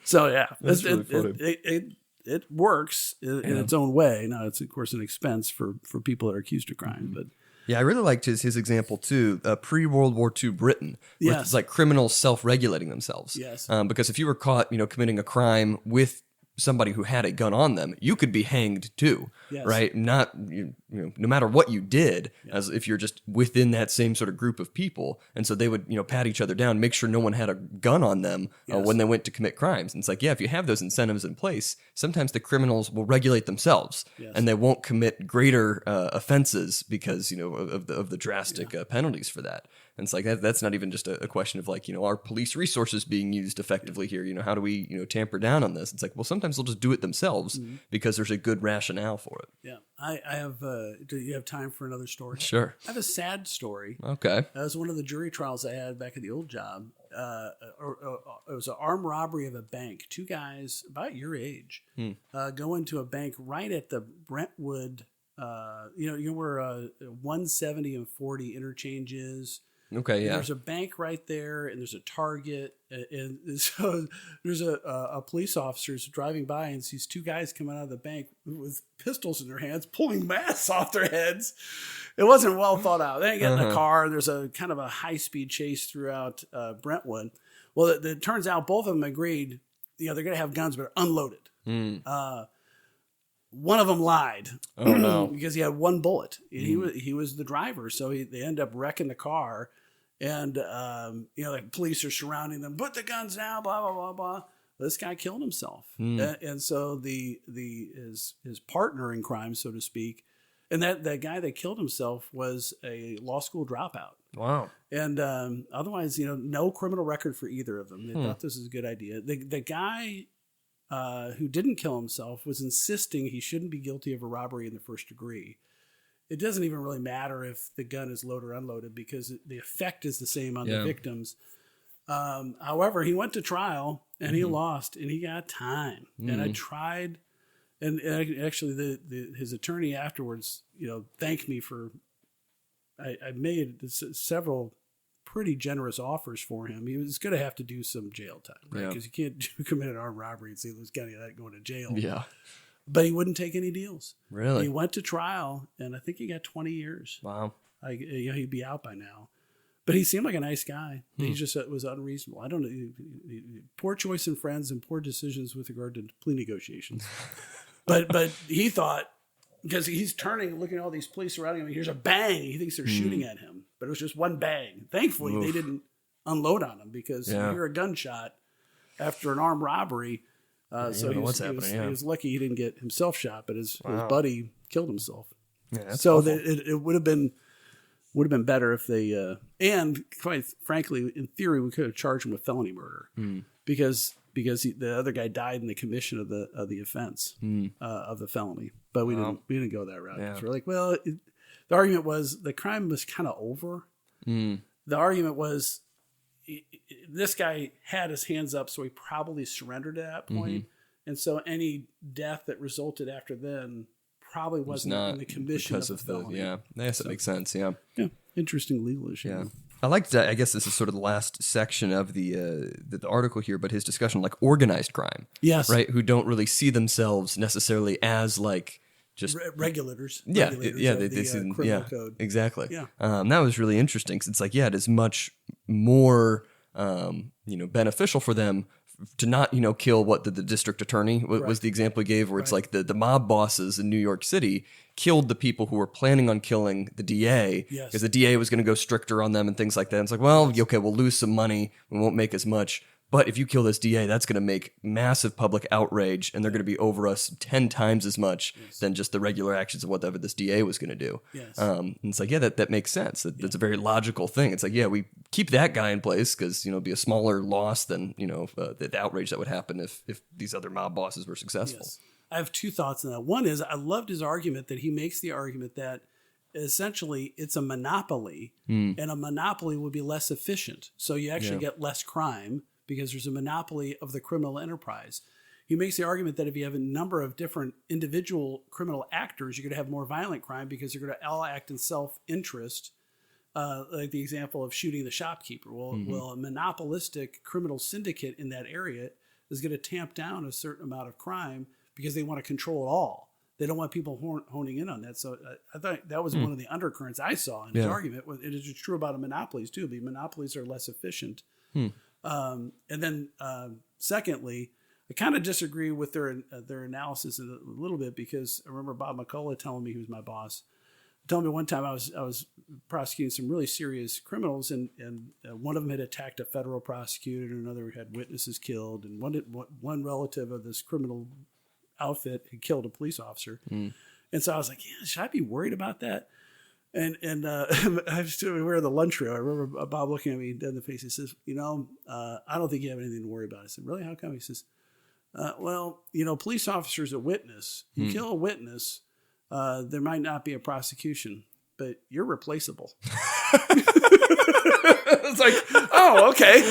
So yeah, That's really funny. It works in its own way. Now it's of course an expense for people that are accused of crime, but Yeah, I really liked his example too. Pre-World War II Britain, where Yes. it's like criminals self-regulating themselves. Yes. Because if you were caught, committing a crime with somebody who had a gun on them, you could be hanged too, Yes. right? Not no matter what you did, as if you're just within that same sort of group of people, and so they would pat each other down, make sure no one had a gun on them when they went to commit crimes. And it's like, yeah, if you have those incentives in place, sometimes the criminals will regulate themselves, and they won't commit greater offenses because of the drastic penalties for that. And it's like that's not even just a question of like are police resources being used effectively here? How do we tamper down on this? It's like, well, sometimes they'll just do it themselves because there's a good rationale for it. yeah. I have. Do you have time for another story? Sure. I have a sad story. Okay. That was one of the jury trials I had back at the old job. It was an armed robbery of a bank. Two guys about your age go into a bank right at the Brentwood. Where 170 and 40 interchange is. Okay, yeah. There's a bank right there, and there's a Target, and so there's a police officer's driving by and sees two guys coming out of the bank with pistols in their hands, pulling masks off their heads. It wasn't well thought out. They get in a car. There's a kind of a high speed chase throughout Brentwood. Well, it turns out both of them agreed. They're going to have guns, but unloaded. One of them lied. Oh no! Because he had one bullet. He was the driver, so they end up wrecking the car, and like police are surrounding them. Put the guns down. Blah blah blah blah. This guy killed himself, and so his partner in crime, so to speak, and that guy that killed himself was a law school dropout. Wow. And otherwise, no criminal record for either of them. They thought this was a good idea. The guy who didn't kill himself was insisting he shouldn't be guilty of a robbery in the first degree. It doesn't even really matter if the gun is loaded or unloaded because the effect is the same on the victims. However, he went to trial and he lost and he got time. And I tried, and actually his attorney afterwards, thanked me for. I made several pretty generous offers for him. He was going to have to do some jail time, right? Because you can't commit an armed robbery and say there's got that going to jail. Yeah. But he wouldn't take any deals. Really? He went to trial, and I think he got 20 years. Wow. He'd be out by now. But he seemed like a nice guy. He just was unreasonable. I don't know. Poor choice in friends and poor decisions with regard to plea negotiations. but he thought, because he's turning, looking at all these police around him, and here's a bang. He thinks they're shooting at him. But it was just one bang. Thankfully, they didn't unload on him because you hear a gunshot after an armed robbery. So he was lucky he didn't get himself shot, but his buddy killed himself. Yeah, so it would have been better if they and quite frankly, in theory, we could have charged him with felony murder because the other guy died in the commission of the offense of the felony. But we didn't go that route. So we're like, well, the argument was the crime was kind of over. The argument was this guy had his hands up, so he probably surrendered at that point. And so any death that resulted after then probably wasn't in the commission because of the felony. That makes sense. Yeah. Interesting legal issue. Yeah. I liked that. I guess this is sort of the last section of the article here, but his discussion like organized crime. Yes. Right. Who don't really see themselves necessarily as like just regulators. Yeah. They see criminal code. Exactly. Yeah. That was really interesting because it's like, it is much more, beneficial for them to not, kill what the district attorney was the example he gave, where it's like the mob bosses in New York City killed the people who were planning on killing the DA because the DA was going to go stricter on them and things like that. And it's like, well, okay, we'll lose some money. We won't make as much. But if you kill this DA, that's going to make massive public outrage, and they're going to be over us 10 times as much than just the regular actions of whatever this DA was going to do. And it's like, that makes sense. That's a very logical thing. It's like, we keep that guy in place because, it'd be a smaller loss than, the outrage that would happen if these other mob bosses were successful. I have two thoughts on that. One is I loved his argument that he makes the argument that essentially it's a monopoly, and a monopoly would be less efficient. So you actually get less crime because there's a monopoly of the criminal enterprise. He makes the argument that if you have a number of different individual criminal actors, you're going to have more violent crime because they're going to all act in self-interest, like the example of shooting the shopkeeper. Well, a monopolistic criminal syndicate in that area is going to tamp down a certain amount of crime because they want to control it all. They don't want people honing in on that. So I thought that was one of the undercurrents I saw in his argument. It is true about monopolies too. The monopolies are less efficient. And then secondly, I kind of disagree with their analysis a little bit because I remember Bob McCullough telling me, he was my boss, telling me one time I was prosecuting some really serious criminals, and one of them had attacked a federal prosecutor, and another had witnesses killed, and one relative of this criminal outfit had killed a police officer. And so I was like, yeah, should I be worried about that? And I was we were in the lunchroom. I remember Bob looking at me dead in the face. He says, I don't think you have anything to worry about. I said, really? How come? He says, well, police officer's a witness. You kill a witness, there might not be a prosecution, but you're replaceable. It's like, oh, okay.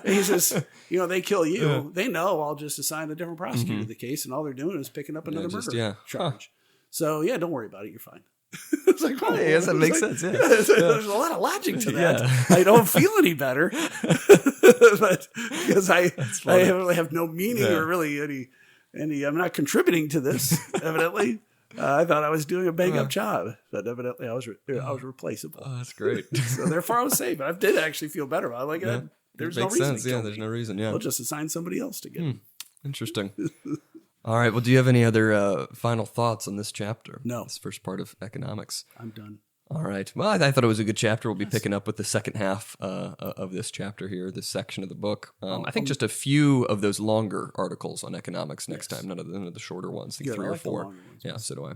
He says, they kill you. They know I'll just assign a different prosecutor to the case, and all they're doing is picking up another murder charge. So, don't worry about it. You're fine. It's like, oh, yes, that makes sense. Yeah. There's a lot of logic to that. I don't feel any better, but because I really have no meaning or really any. I'm not contributing to this. Evidently, I thought I was doing a bang up job, but evidently I was replaceable. Oh, that's great. So therefore, I was safe. But I did actually feel better. I like it. There's no reason. There's no reason. Yeah, I'll just assign somebody else to get him. Interesting. All right. Well, do you have any other final thoughts on this chapter? No. This first part of economics. I'm done. All right. Well, I thought it was a good chapter. We'll be picking up with the second half of this chapter here, this section of the book. I think just a few of those longer articles on economics next time, none of the shorter ones, I think 3 or 4. Yeah, so do I.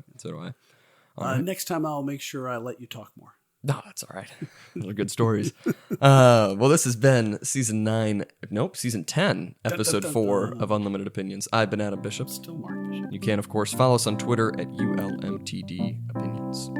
All right. Next time I'll make sure I let you talk more. No, that's all right. Those are good stories. Well, this has been season 10, episode 4 of Unlimited Opinions. I've been Adam Bishop. Still Mark Bishop. You can, of course, follow us on Twitter at ULMTD Opinions.